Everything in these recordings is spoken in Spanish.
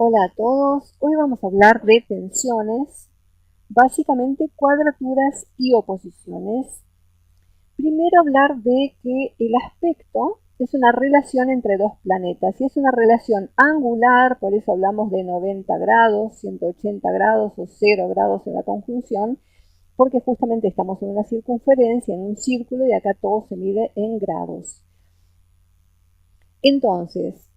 Hola a todos, hoy vamos a hablar de tensiones, básicamente cuadraturas y oposiciones. Primero hablar de que el aspecto es una relación entre dos planetas y es una relación angular, por eso hablamos de 90 grados, 180 grados o 0 grados en la conjunción, porque justamente estamos en una circunferencia, en un círculo y acá todo se mide en grados. Entonces,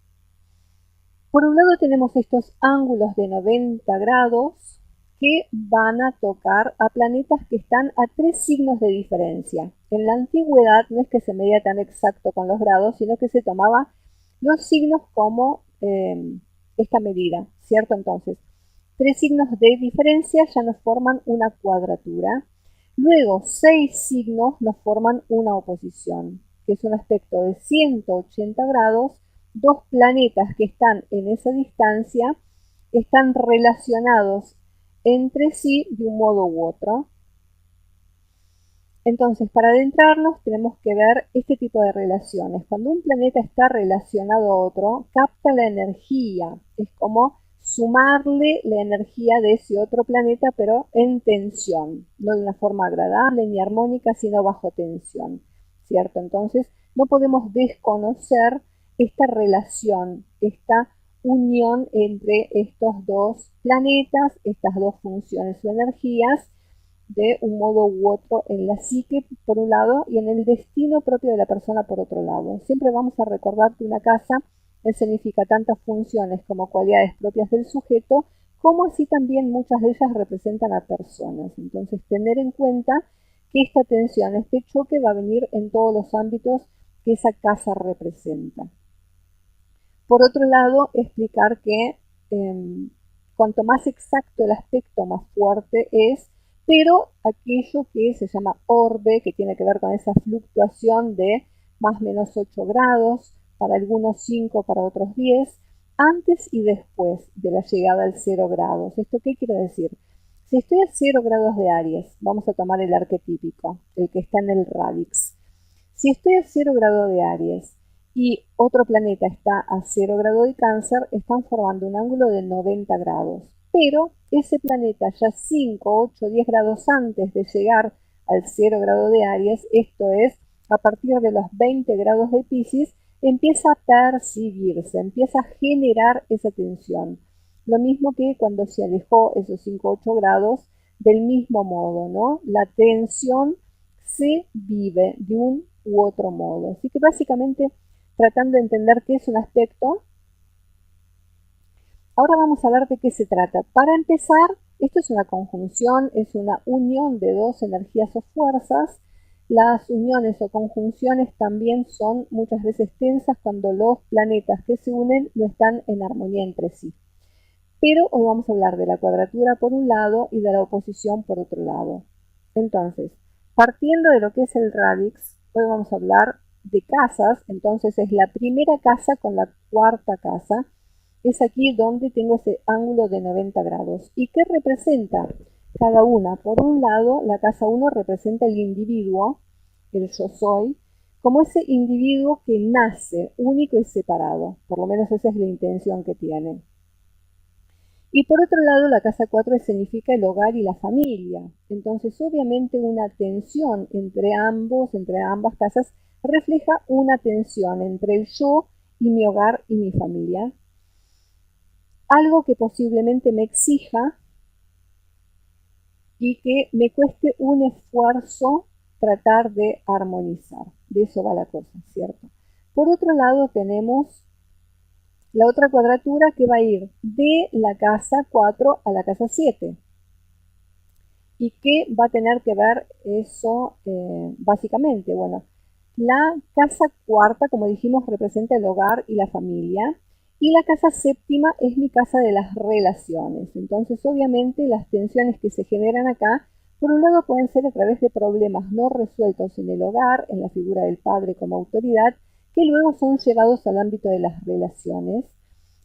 por un lado tenemos estos ángulos de 90 grados que van a tocar a planetas que están a 3 signos de diferencia. En la antigüedad no es que se medía tan exacto con los grados, sino que se tomaba los signos como esta medida, ¿cierto? Entonces, 3 signos de diferencia ya nos forman una cuadratura. Luego, 6 signos nos forman una oposición, que es un aspecto de 180 grados. Dos planetas que están en esa distancia están relacionados entre sí de un modo u otro. Entonces, para adentrarnos tenemos que ver este tipo de relaciones. Cuando un planeta está relacionado a otro, capta la energía. Es como sumarle la energía de ese otro planeta, pero en tensión. No de una forma agradable ni armónica, sino bajo tensión, ¿cierto? Entonces, no podemos desconocer esta relación, esta unión entre estos dos planetas, estas dos funciones o energías, de un modo u otro en la psique por un lado y en el destino propio de la persona por otro lado. Siempre vamos a recordar que una casa significa tantas funciones como cualidades propias del sujeto, como así también muchas de ellas representan a personas. Entonces, tener en cuenta que esta tensión, este choque va a venir en todos los ámbitos que esa casa representa. Por otro lado, explicar que cuanto más exacto el aspecto, más fuerte es, pero aquello que se llama orbe, que tiene que ver con esa fluctuación de más o menos 8 grados, para algunos 5, para otros 10, antes y después de la llegada al 0 grados. ¿Esto qué quiere decir? Si estoy a 0 grados de Aries, vamos a tomar el arquetípico, el que está en el radix. Si estoy a 0 grado de Aries y otro planeta está a 0 grado de Cáncer, están formando un ángulo de 90 grados. Pero ese planeta ya 5, 8, 10 grados antes de llegar al 0 grado de Aries, esto es, a partir de los 20 grados de Piscis, empieza a percibirse, empieza a generar esa tensión. Lo mismo que cuando se alejó esos 5, 8 grados, del mismo modo, ¿no? La tensión se vive de un u otro modo. Así que básicamente tratando de entender qué es un aspecto, ahora vamos a ver de qué se trata. Para empezar, esto es una conjunción, es una unión de dos energías o fuerzas. Las uniones o conjunciones también son muchas veces tensas cuando los planetas que se unen no están en armonía entre sí. Pero hoy vamos a hablar de la cuadratura por un lado y de la oposición por otro lado. Entonces, partiendo de lo que es el radix, hoy vamos a hablar de casas. Entonces es la primera casa con la cuarta casa. Es aquí donde tengo ese ángulo de 90 grados. ¿Y qué representa cada una? Por un lado, la casa 1 representa el individuo, el yo soy, como ese individuo que nace único y separado. Por lo menos esa es la intención que tiene. Y por otro lado, la casa 4 significa el hogar y la familia. Entonces, obviamente, una tensión entre ambas casas, refleja una tensión entre el yo y mi hogar y mi familia. Algo que posiblemente me exija y que me cueste un esfuerzo tratar de armonizar. De eso va la cosa, ¿cierto? Por otro lado, tenemos la otra cuadratura que va a ir de la casa 4 a la casa 7. ¿Y qué va a tener que ver eso básicamente? Bueno, la casa cuarta, como dijimos, representa el hogar y la familia. Y la casa séptima es mi casa de las relaciones. Entonces, obviamente, las tensiones que se generan acá, por un lado, pueden ser a través de problemas no resueltos en el hogar, en la figura del padre como autoridad, que luego son llevados al ámbito de las relaciones.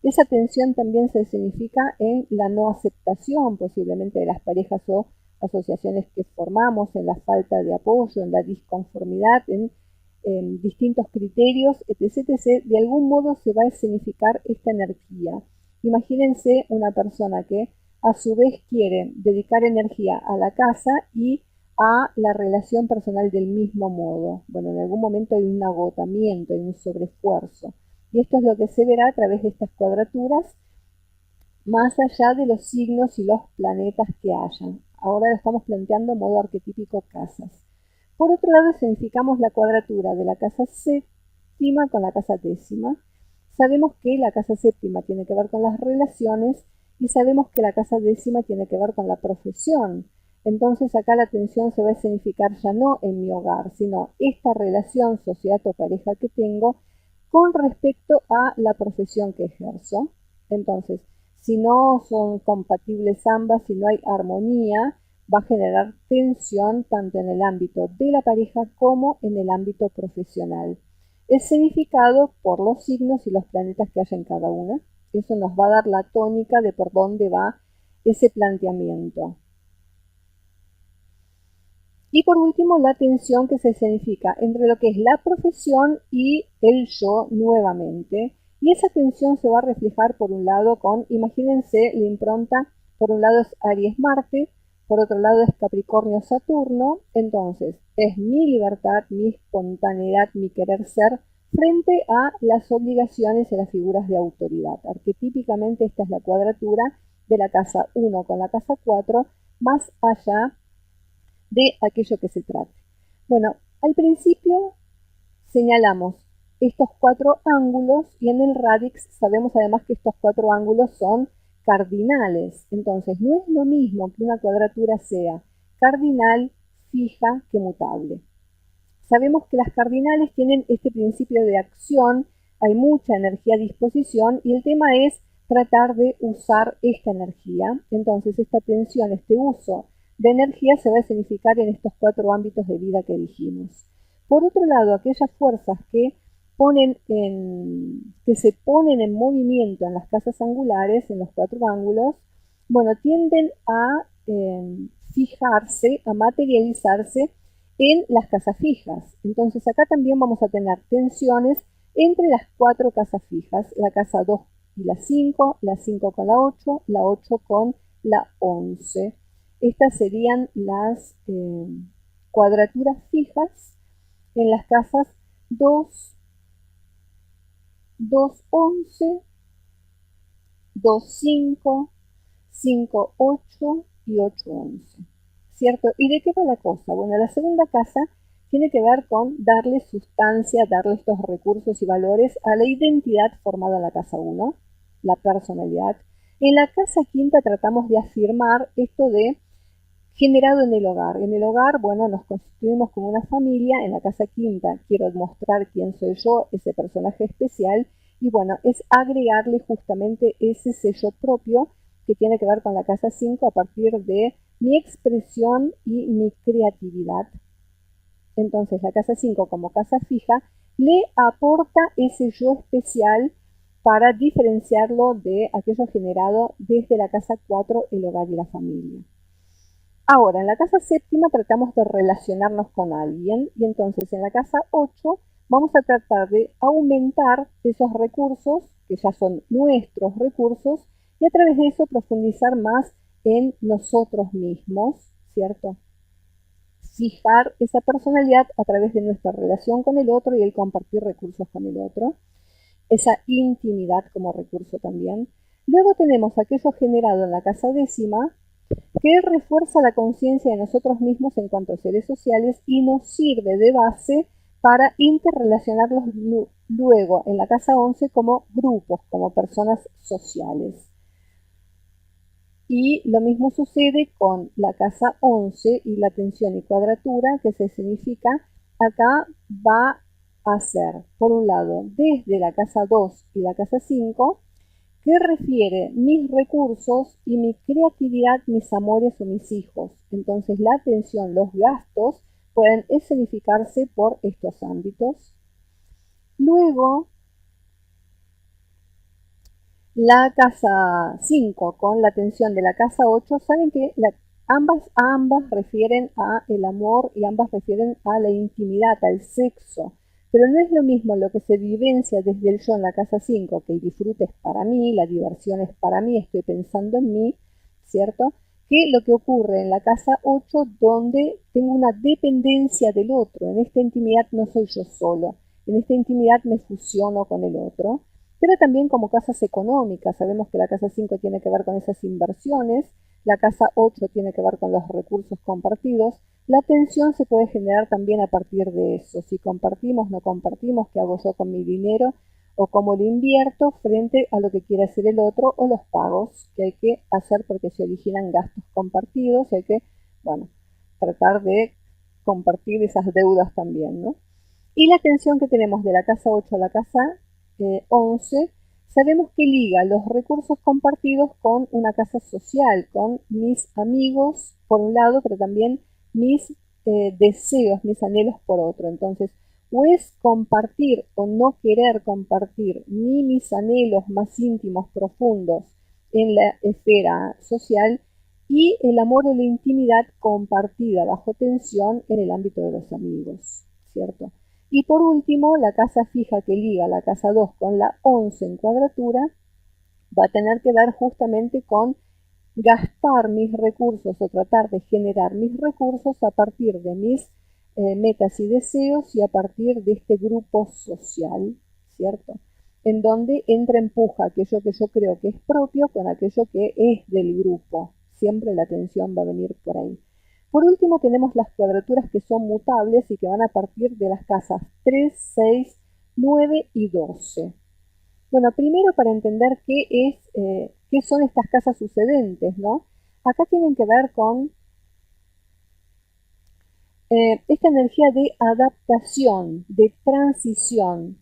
Esa tensión también se significa en la no aceptación posiblemente de las parejas o asociaciones que formamos, en la falta de apoyo, en la disconformidad, en distintos criterios, etc., etc. De algún modo se va a escenificar esta energía. Imagínense una persona que a su vez quiere dedicar energía a la casa y a la relación personal del mismo modo. Bueno, en algún momento hay un agotamiento, hay un sobreesfuerzo. Y esto es lo que se verá a través de estas cuadraturas, más allá de los signos y los planetas que hayan. Ahora lo estamos planteando en modo arquetípico casas. Por otro lado, significamos la cuadratura de la casa séptima con la casa décima. Sabemos que la casa séptima tiene que ver con las relaciones y sabemos que la casa décima tiene que ver con la profesión. Entonces acá la atención se va a significar ya no en mi hogar, sino esta relación, sociedad o pareja que tengo con respecto a la profesión que ejerzo. Entonces, si no son compatibles ambas, si no hay armonía, va a generar tensión tanto en el ámbito de la pareja como en el ámbito profesional. Es significado por los signos y los planetas que hay en cada una. Eso nos va a dar la tónica de por dónde va ese planteamiento. Y por último, la tensión que se significa entre lo que es la profesión y el yo nuevamente. Y esa tensión se va a reflejar por un lado con, imagínense, la impronta, por un lado es Aries-Marte, por otro lado es Capricornio-Saturno. Entonces, es mi libertad, mi espontaneidad, mi querer ser frente a las obligaciones y las figuras de autoridad. Arquetípicamente esta es la cuadratura de la casa 1 con la casa 4, más allá de aquello que se trate. Bueno, al principio señalamos estos 4 ángulos y en el radix sabemos además que estos 4 ángulos son cardinales. Entonces no es lo mismo que una cuadratura sea cardinal, fija, que mutable. Sabemos que las cardinales tienen este principio de acción, hay mucha energía a disposición y el tema es tratar de usar esta energía. Entonces esta tensión, este uso de energía se va a significar en estos 4 ámbitos de vida que dijimos. Por otro lado, aquellas fuerzas que se ponen en movimiento en las casas angulares, en los 4 ángulos, bueno, tienden a fijarse, a materializarse en las casas fijas. Entonces acá también vamos a tener tensiones entre las 4 casas fijas, la casa 2 y la 5 con la 8 con la 11. Estas serían las cuadraturas fijas en las casas 2, 2, 11, 2, 5, 5, 8 y 8, 11. ¿Cierto? ¿Y de qué va la cosa? Bueno, la segunda casa tiene que ver con darle sustancia, darle estos recursos y valores a la identidad formada en la casa 1, la personalidad. En la casa quinta tratamos de afirmar esto de generado en el hogar. En el hogar, bueno, nos constituimos como una familia. En la casa quinta quiero mostrar quién soy yo, ese personaje especial. Y bueno, es agregarle justamente ese sello propio que tiene que ver con la casa 5 a partir de mi expresión y mi creatividad. Entonces la casa 5 como casa fija le aporta ese yo especial para diferenciarlo de aquello generado desde la casa 4, el hogar y la familia. Ahora, en la casa séptima tratamos de relacionarnos con alguien y entonces en la casa 8 vamos a tratar de aumentar esos recursos, que ya son nuestros recursos, y a través de eso profundizar más en nosotros mismos, ¿cierto? Fijar esa personalidad a través de nuestra relación con el otro y el compartir recursos con el otro, esa intimidad como recurso también. Luego tenemos aquello generado en la casa décima, que refuerza la conciencia de nosotros mismos en cuanto a seres sociales y nos sirve de base para interrelacionarlos luego en la casa 11 como grupos, como personas sociales. Y lo mismo sucede con la casa 11 y la tensión y cuadratura, que se significa acá va a ser, por un lado, desde la casa 2 y la casa 5, que refiere mis recursos y mi creatividad, mis amores o mis hijos. Entonces la atención, los gastos pueden escenificarse por estos ámbitos. Luego, la casa 5 con la atención de la casa 8, saben que ambas refieren a el amor y ambas refieren a la intimidad, al sexo. Pero no es lo mismo lo que se vivencia desde el yo en la casa 5, que el disfrute es para mí, la diversión es para mí, estoy pensando en mí, ¿cierto? Que lo que ocurre en la casa 8, donde tengo una dependencia del otro. En esta intimidad no soy yo solo, en esta intimidad me fusiono con el otro. Pero también como casas económicas, sabemos que la casa 5 tiene que ver con esas inversiones, la casa 8 tiene que ver con los recursos compartidos. La tensión se puede generar también a partir de eso. Si compartimos, no compartimos, qué hago yo con mi dinero o cómo lo invierto frente a lo que quiere hacer el otro, o los pagos que hay que hacer porque se originan gastos compartidos y hay que, bueno, tratar de compartir esas deudas también, ¿no? Y la tensión que tenemos de la casa 8 a la casa 11, sabemos que liga los recursos compartidos con una casa social, con mis amigos por un lado, pero también mis deseos, mis anhelos por otro. Entonces, o es compartir o no querer compartir ni mis anhelos más íntimos, profundos en la esfera social, y el amor o la intimidad compartida bajo tensión en el ámbito de los amigos, ¿cierto? Y por último, la casa fija que liga la casa 2 con la 11 en cuadratura va a tener que ver justamente con gastar mis recursos o tratar de generar mis recursos a partir de mis metas y deseos y a partir de este grupo social, ¿cierto? En donde entra empuja aquello que yo creo que es propio con aquello que es del grupo. Siempre la tensión va a venir por ahí. Por último, tenemos las cuadraturas que son mutables y que van a partir de las casas 3, 6, 9 y 12. Bueno, primero para entender qué son estas casas sucedentes, ¿no? Acá tienen que ver con esta energía de adaptación, de transición.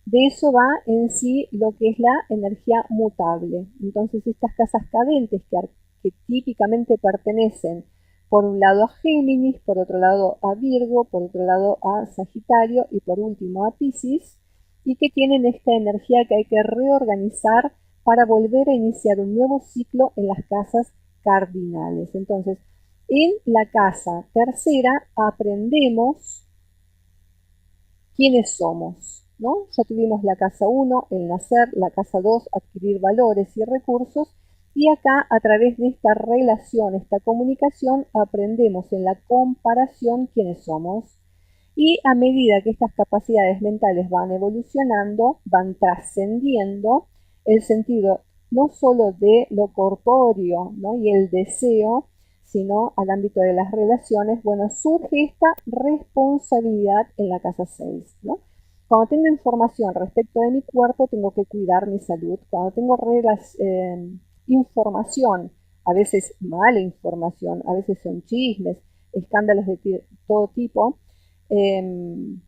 De eso va en sí lo que es la energía mutable. Entonces, estas casas cadentes que típicamente pertenecen por un lado a Géminis, por otro lado a Virgo, por otro lado a Sagitario y por último a Piscis, y que tienen esta energía que hay que reorganizar para volver a iniciar un nuevo ciclo en las casas cardinales. Entonces, en la casa tercera aprendemos quiénes somos, ¿no? Ya tuvimos la casa 1, el nacer, la casa 2, adquirir valores y recursos, y acá a través de esta relación, esta comunicación, aprendemos en la comparación quiénes somos. Y a medida que estas capacidades mentales van evolucionando, van trascendiendo el sentido no solo de lo corpóreo, ¿no?, y el deseo, sino al ámbito de las relaciones, bueno, surge esta responsabilidad en la casa 6, ¿no? Cuando tengo información respecto de mi cuerpo, tengo que cuidar mi salud. Cuando tengo información, a veces mala información, a veces son chismes, escándalos de todo tipo,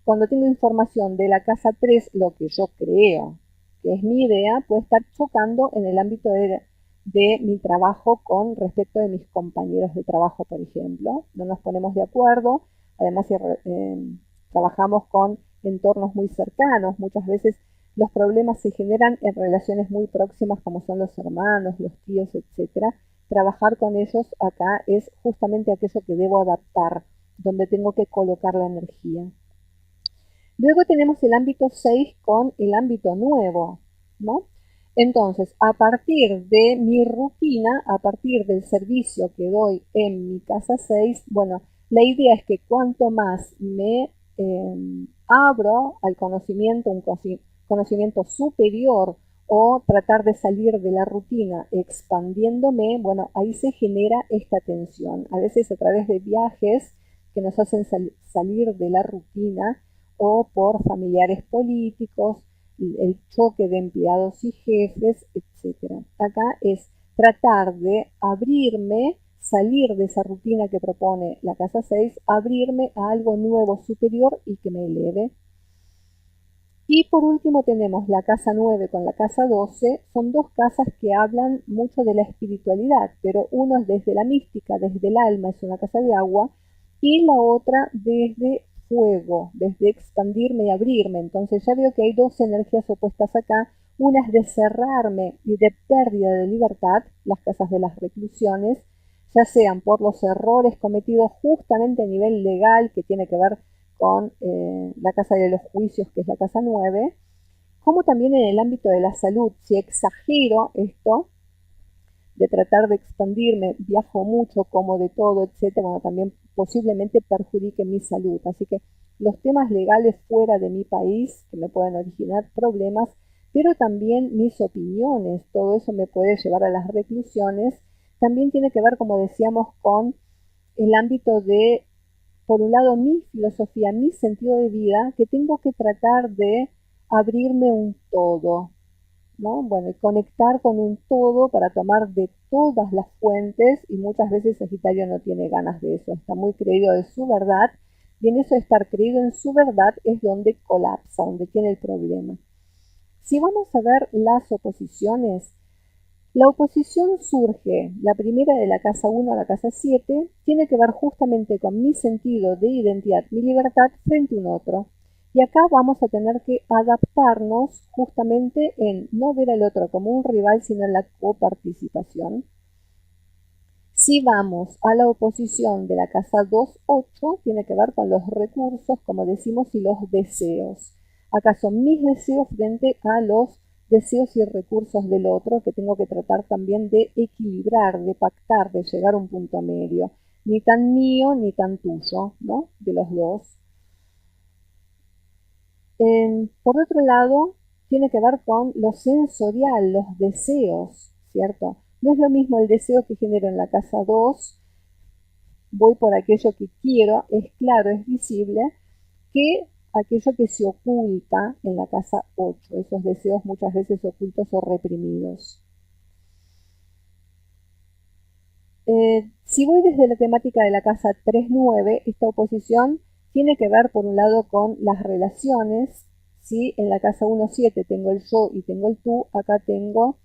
cuando tengo información de la casa 3, lo que yo creo que es mi idea, puede estar chocando en el ámbito de mi trabajo con respecto de mis compañeros de trabajo, por ejemplo. No nos ponemos de acuerdo, además si trabajamos con entornos muy cercanos, muchas veces los problemas se generan en relaciones muy próximas como son los hermanos, los tíos, etc. Trabajar con ellos acá es justamente aquello que debo adaptar, donde tengo que colocar la energía. Luego tenemos el ámbito 6 con el ámbito nuevo, ¿no? Entonces, a partir de mi rutina, a partir del servicio que doy en mi casa 6, bueno, la idea es que cuanto más me abro al conocimiento, un conocimiento superior, o tratar de salir de la rutina expandiéndome, bueno, ahí se genera esta tensión. A veces a través de viajes que nos hacen salir de la rutina, o por familiares políticos, el choque de empleados y jefes, etc. Acá es tratar de abrirme, salir de esa rutina que propone la casa 6, abrirme a algo nuevo, superior y que me eleve. Y por último tenemos la casa 9 con la casa 12, son dos casas que hablan mucho de la espiritualidad, pero uno es desde la mística, desde el alma, es una casa de agua, y la otra desde fuego, desde expandirme y abrirme. Entonces ya veo que hay dos energías opuestas acá, una es de cerrarme y de pérdida de libertad, las casas de las reclusiones, ya sean por los errores cometidos justamente a nivel legal, que tiene que ver con la casa de los juicios, que es la casa 9, como también en el ámbito de la salud. Si exagero esto de tratar de expandirme, viajo mucho, como de todo, etcétera, bueno, también posiblemente perjudique mi salud. Así que los temas legales fuera de mi país, que me pueden originar problemas, pero también mis opiniones, todo eso me puede llevar a las reclusiones. También tiene que ver, como decíamos, con el ámbito de, por un lado, mi filosofía, mi sentido de vida, que tengo que tratar de abrirme un todo, ¿no? Bueno, y conectar con un todo para tomar de todas las fuentes, y muchas veces Sagitario no tiene ganas de eso, está muy creído de su verdad, y en eso de estar creído en su verdad es donde colapsa, donde tiene el problema. Si vamos a ver las oposiciones, la oposición surge, la primera de la casa 1 a la casa 7, tiene que ver justamente con mi sentido de identidad, mi libertad frente a un otro. Y acá vamos a tener que adaptarnos justamente en no ver al otro como un rival, sino en la coparticipación. Si vamos a la oposición de la casa 2-8, tiene que ver con los recursos, como decimos, y los deseos. Acá son mis deseos frente a los deseos y recursos del otro, que tengo que tratar también de equilibrar, de pactar, de llegar a un punto medio. Ni tan mío ni tan tuyo, ¿no? De los dos. Por otro lado, tiene que ver con lo sensorial, los deseos, ¿cierto? No es lo mismo el deseo que genero en la casa 2, voy por aquello que quiero, es claro, es visible, que aquello que se oculta en la casa 8, esos deseos muchas veces ocultos o reprimidos. Si voy desde la temática de la casa 3-9, esta oposición tiene que ver por un lado con las relaciones. Si en la casa 1-7 tengo el yo y tengo el tú, acá tengo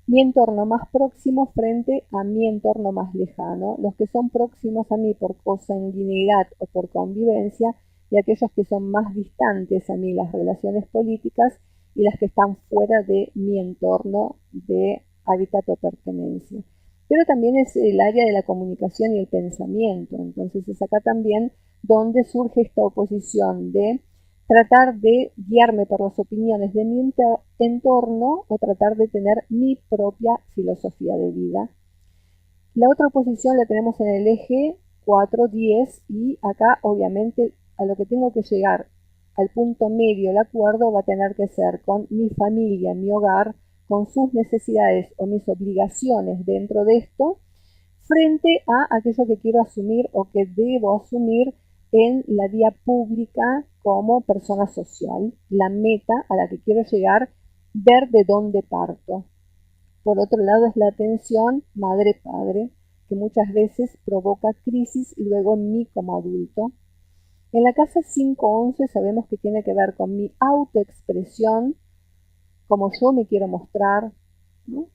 mi entorno más próximo frente a mi entorno más lejano, los que son próximos a mí por consanguinidad o por convivencia, y aquellos que son más distantes a mí, las relaciones políticas, y las que están fuera de mi entorno de hábitat o pertenencia. Pero también es el área de la comunicación y el pensamiento, entonces es acá también donde surge esta oposición de tratar de guiarme por las opiniones de mi entorno o tratar de tener mi propia filosofía de vida. La otra oposición la tenemos en el eje 4-10, y acá obviamente a lo que tengo que llegar, al punto medio, el acuerdo va a tener que ser con mi familia, mi hogar, con sus necesidades o mis obligaciones dentro de esto, frente a aquello que quiero asumir o que debo asumir en la vía pública como persona social, la meta a la que quiero llegar, ver de dónde parto. Por otro lado es la tensión madre-padre, que muchas veces provoca crisis luego en mí como adulto. En la casa 5-11 sabemos que tiene que ver con mi autoexpresión, como yo me quiero mostrar, ¿no?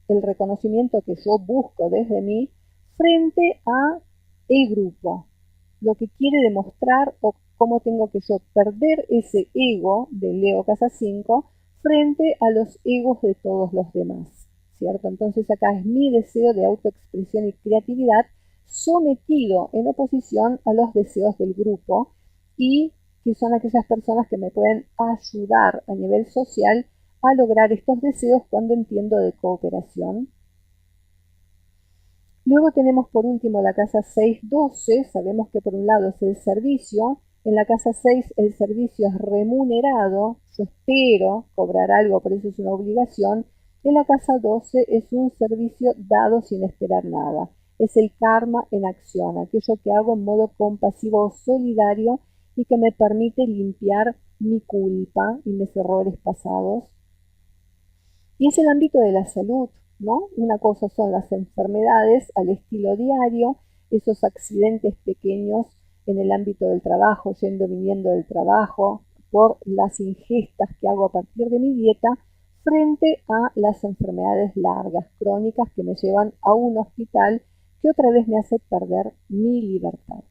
El reconocimiento que yo busco desde mí frente a el grupo, lo que quiere demostrar o cómo tengo que yo perder ese ego de Leo Casa 5 frente a los egos de todos los demás, ¿cierto? Entonces acá es mi deseo de autoexpresión y creatividad sometido en oposición a los deseos del grupo, y que son aquellas personas que me pueden ayudar a nivel social a lograr estos deseos cuando entiendo de cooperación. Luego tenemos por último la casa 6-12, sabemos que por un lado es el servicio, en la casa 6 el servicio es remunerado, yo espero cobrar algo, por eso es una obligación. En la casa 12 es un servicio dado sin esperar nada, es el karma en acción, aquello que hago en modo compasivo o solidario y que me permite limpiar mi culpa y mis errores pasados. Y es el ámbito de la salud, ¿no? Una cosa son las enfermedades al estilo diario, esos accidentes pequeños en el ámbito del trabajo, yendo, viniendo del trabajo, por las ingestas que hago a partir de mi dieta, frente a las enfermedades largas, crónicas, que me llevan a un hospital, que otra vez me hace perder mi libertad.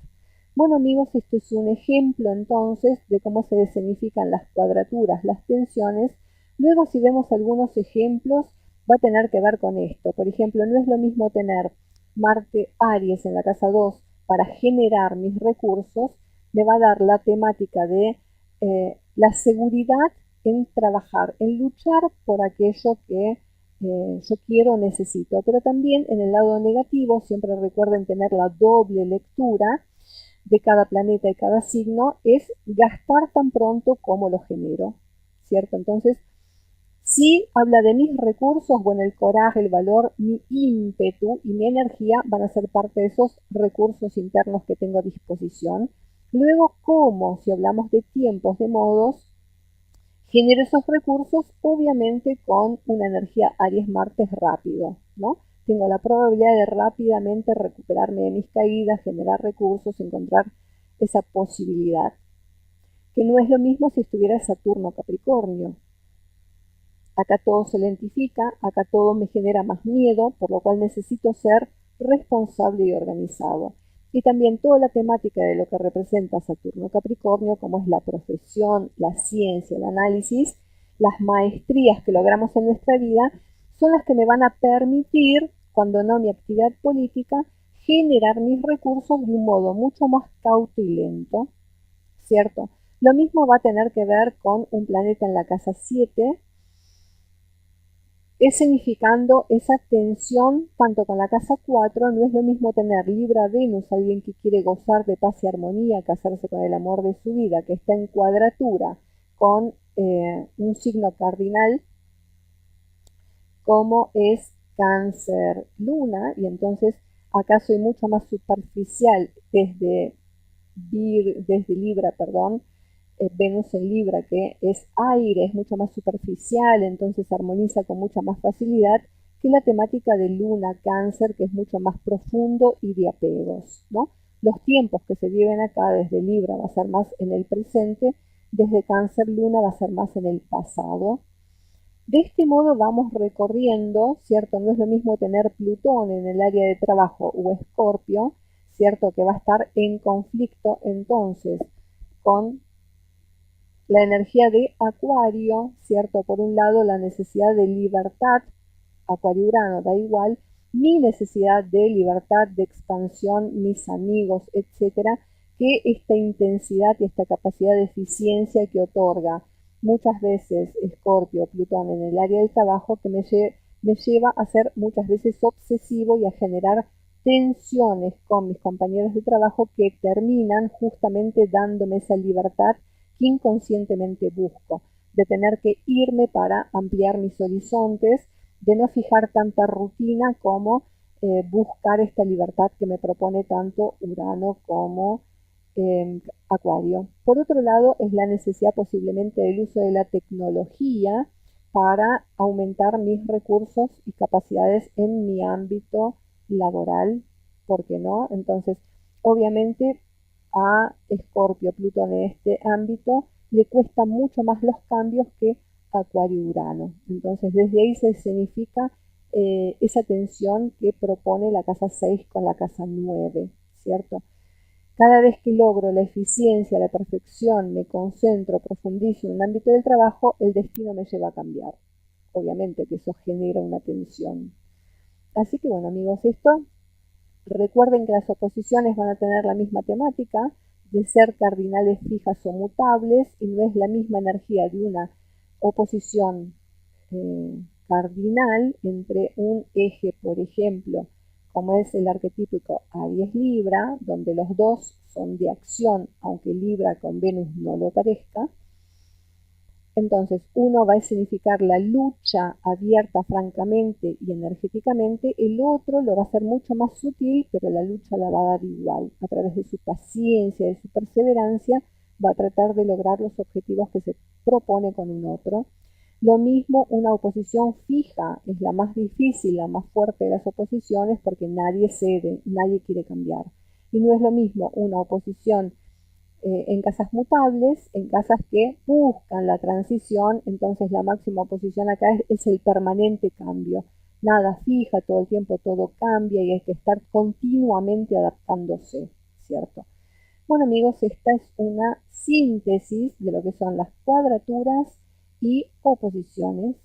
Bueno amigos, esto es un ejemplo entonces de cómo se escenifican las cuadraturas, las tensiones. Luego, si vemos algunos ejemplos, va a tener que ver con esto. Por ejemplo, no es lo mismo tener Marte Aries en la casa 2 para generar mis recursos me va a dar la temática de la seguridad en trabajar, en luchar por aquello que yo quiero o necesito. Pero también en el lado negativo, siempre recuerden tener la doble lectura de cada planeta y cada signo, es gastar tan pronto como lo genero, ¿cierto? Entonces, si habla de mis recursos, bueno, el coraje, el valor, mi ímpetu y mi energía van a ser parte de esos recursos internos que tengo a disposición. Luego, ¿cómo? Si hablamos de tiempos, de modos, genero esos recursos, obviamente con una energía Aries-Martes rápido, ¿no? Tengo la probabilidad de rápidamente recuperarme de mis caídas, generar recursos, encontrar esa posibilidad. Que no es lo mismo si estuviera Saturno Capricornio. Acá todo se lentifica, acá todo me genera más miedo, por lo cual necesito ser responsable y organizado. Y también toda la temática de lo que representa Saturno Capricornio, como es la profesión, la ciencia, el análisis, las maestrías que logramos en nuestra vida, son las que me van a permitir, cuando no mi actividad política, generar mis recursos de un modo mucho más cauto y lento, ¿cierto? Lo mismo va a tener que ver con un planeta en la casa 7, significando esa tensión tanto con la casa 4. No es lo mismo tener Libra-Venus, alguien que quiere gozar de paz y armonía, casarse con el amor de su vida, que está en cuadratura con un signo cardinal como es Cáncer Luna, y entonces acá soy mucho más superficial desde Libra, perdón, Venus en Libra, que es aire, es mucho más superficial, entonces armoniza con mucha más facilidad que la temática de Luna, Cáncer, que es mucho más profundo y de apegos, ¿no? Los tiempos que se viven acá desde Libra va a ser más en el presente, desde Cáncer Luna va a ser más en el pasado. De este modo vamos recorriendo, ¿cierto? No es lo mismo tener Plutón en el área de trabajo o Escorpio, ¿cierto? Que va a estar en conflicto entonces con la energía de Acuario, ¿cierto? Por un lado, la necesidad de libertad, Acuario-Urano, da igual, mi necesidad de libertad, de expansión, mis amigos, etcétera, que esta intensidad y esta capacidad de eficiencia que otorga muchas veces Escorpio, Plutón en el área del trabajo, que me lleva a ser muchas veces obsesivo y a generar tensiones con mis compañeros de trabajo que terminan justamente dándome esa libertad que inconscientemente busco, de tener que irme para ampliar mis horizontes, de no fijar tanta rutina como buscar esta libertad que me propone tanto Urano como Acuario. Por otro lado, es la necesidad posiblemente del uso de la tecnología para aumentar mis recursos y capacidades en mi ámbito laboral, ¿por qué no? Entonces, obviamente a Escorpio, Plutón en este ámbito, le cuesta mucho más los cambios que Acuario-Urano. Entonces, desde ahí se significa esa tensión que propone la casa 6 con la casa 9, ¿cierto? Cada vez que logro la eficiencia, la perfección, me concentro, profundizo en un ámbito del trabajo, el destino me lleva a cambiar. Obviamente que eso genera una tensión. Así que bueno, amigos, esto, recuerden que las oposiciones van a tener la misma temática de ser cardinales fijas o mutables, y no es la misma energía de una oposición cardinal entre un eje, por ejemplo, como es el arquetípico Aries-Libra, donde los dos son de acción, aunque Libra con Venus no lo parezca. Entonces, uno va a significar la lucha abierta francamente y energéticamente, el otro lo va a hacer mucho más sutil, pero la lucha la va a dar igual. A través de su paciencia, de su perseverancia, va a tratar de lograr los objetivos que se propone con un otro. Lo mismo una oposición fija, es la más difícil, la más fuerte de las oposiciones, porque nadie cede, nadie quiere cambiar. Y no es lo mismo una oposición en casas mutables, en casas que buscan la transición. Entonces la máxima oposición acá es el permanente cambio. Nada fija, todo el tiempo todo cambia y hay que estar continuamente adaptándose, ¿cierto? Bueno amigos, esta es una síntesis de lo que son las cuadraturas y oposiciones